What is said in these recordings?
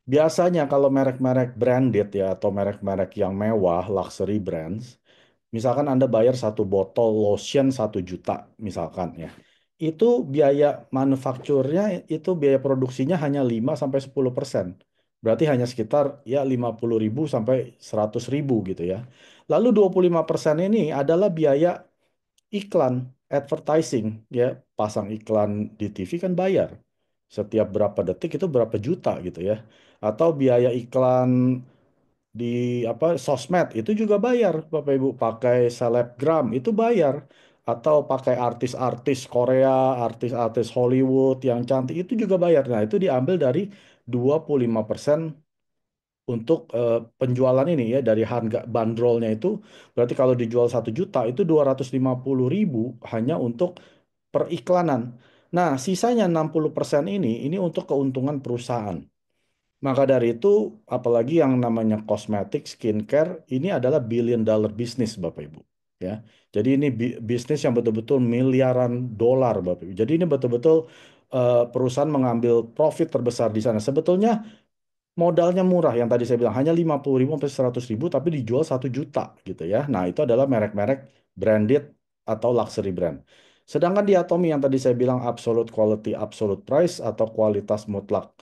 Biasanya kalau merek-merek branded ya atau merek-merek yang mewah, luxury brands, misalkan Anda bayar satu botol lotion 1 juta misalkan ya. Itu biaya manufakturnya, itu biaya produksinya hanya 5 sampai 10%. Berarti hanya sekitar ya 50.000 sampai 100.000 gitu ya. Lalu 25% ini adalah biaya iklan, advertising ya. Pasang iklan di TV kan bayar. Setiap berapa detik itu berapa juta gitu ya. Atau biaya iklan di sosmed itu juga bayar Bapak Ibu, pakai selebgram itu bayar, atau pakai artis-artis Korea, artis-artis Hollywood yang cantik itu juga bayar. Nah, itu diambil dari 25% untuk penjualan ini ya, dari harga bandrolnya itu. Berarti kalau dijual 1 juta itu 250.000 hanya untuk periklanan. Nah, sisanya 60% ini untuk keuntungan perusahaan. Maka dari itu, apalagi yang namanya kosmetik, skincare, ini adalah billion dollar business, Bapak Ibu. Ya, jadi ini bisnis yang betul-betul miliaran dolar, Bapak Ibu. Jadi ini betul-betul perusahaan mengambil profit terbesar di sana. Sebetulnya modalnya murah, yang tadi saya bilang hanya 50.000 sampai 100.000, tapi dijual 1 juta gitu ya. Nah, itu adalah merek-merek branded atau luxury brand. Sedangkan di Atomy yang tadi saya bilang absolute quality, absolute price atau kualitas mutlak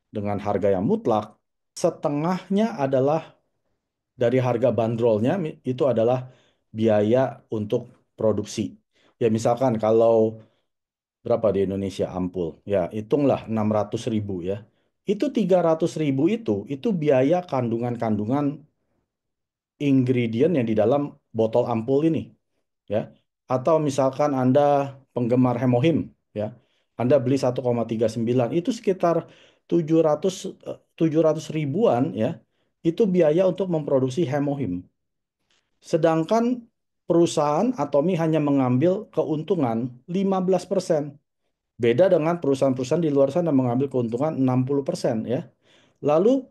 dengan harga yang mutlak, setengahnya adalah dari harga bandrolnya, itu adalah biaya untuk produksi. Ya misalkan kalau berapa di Indonesia ampul, ya hitunglah 600.000 ya. Itu 300.000 itu biaya kandungan-kandungan ingredient yang di dalam botol ampul ini ya. Atau misalkan Anda penggemar Hemohim ya. Anda beli 1,39 itu sekitar 700 700 ribuan ya. Itu biaya untuk memproduksi Hemohim. Sedangkan perusahaan Atomi hanya mengambil keuntungan 15%. Beda dengan perusahaan-perusahaan di luar sana mengambil keuntungan 60% ya. Lalu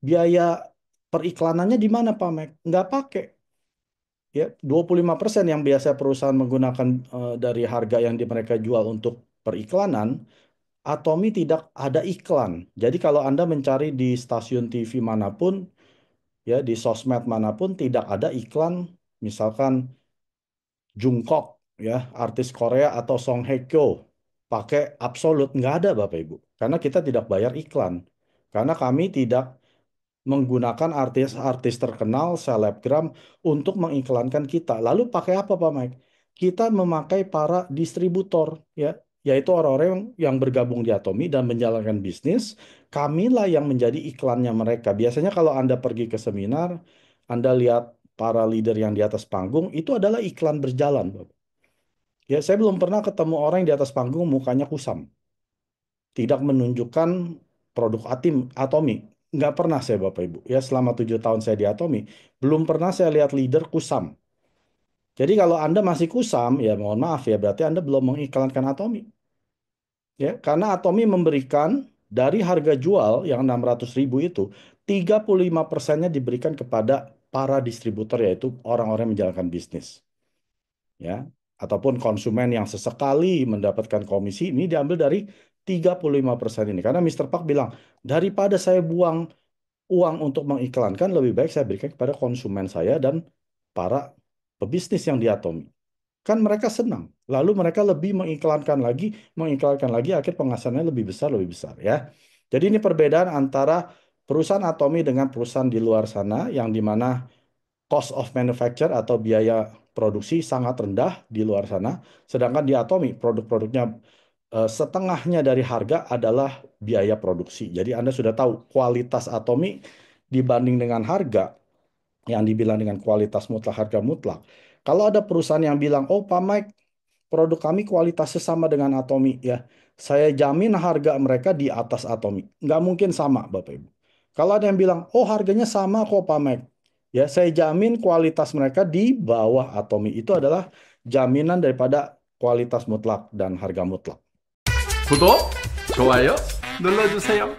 biaya periklanannya di mana Pak Mek? Nggak pakai. Ya, 25% yang biasa perusahaan menggunakan dari harga yang mereka jual untuk periklanan, Atomi tidak ada iklan. Jadi kalau Anda mencari di stasiun TV manapun, ya di sosmed manapun tidak ada iklan, misalkan Jungkook, ya artis Korea atau Song Hye Kyo pakai Absolut, nggak ada Bapak Ibu. Karena kita tidak bayar iklan. Karena kami tidak menggunakan artis-artis terkenal, selebgram untuk mengiklankan kita. Lalu pakai apa Pak Mike? Kita memakai para distributor ya, yaitu orang-orang yang bergabung di Atomi dan menjalankan bisnis. Kamilah yang menjadi iklannya mereka. Biasanya kalau Anda pergi ke seminar, Anda lihat para leader yang di atas panggung, itu adalah iklan berjalan, Bapak. Ya, saya belum pernah ketemu orang yang di atas panggung mukanya kusam, tidak menunjukkan produk Atomi. Nggak pernah saya Bapak Ibu. Ya selama 7 tahun saya di Atomi, belum pernah saya lihat leader kusam. Jadi kalau Anda masih kusam, ya mohon maaf ya, berarti Anda belum mengiklankan Atomi. Ya, karena Atomi memberikan dari harga jual yang 600.000 itu, 35%-nya diberikan kepada para distributor, yaitu orang-orang yang menjalankan bisnis. Ya, ataupun konsumen yang sesekali mendapatkan komisi, ini diambil dari 35% ini. Karena Mister Park bilang, daripada saya buang uang untuk mengiklankan, lebih baik saya berikan kepada konsumen saya dan para pebisnis yang di Atomi. Kan mereka senang. Lalu mereka lebih mengiklankan lagi, akhir penghasilannya lebih besar ya. Jadi ini perbedaan antara perusahaan Atomi dengan perusahaan di luar sana, yang dimana cost of manufacture atau biaya produksi sangat rendah di luar sana. Sedangkan di Atomi produk-produknya setengahnya dari harga adalah biaya produksi. Jadi Anda sudah tahu kualitas Atomi dibanding dengan harga yang dibilang dengan kualitas mutlak, harga mutlak. Kalau ada perusahaan yang bilang, oh Pak Mike, produk kami kualitasnya sama dengan Atomi, ya saya jamin harga mereka di atas Atomi. Nggak mungkin sama, Bapak Ibu. Kalau ada yang bilang, oh harganya sama kok Pak Mike, ya saya jamin kualitas mereka di bawah Atomi. Itu adalah jaminan daripada kualitas mutlak dan harga mutlak. 구독, 좋아요 눌러주세요.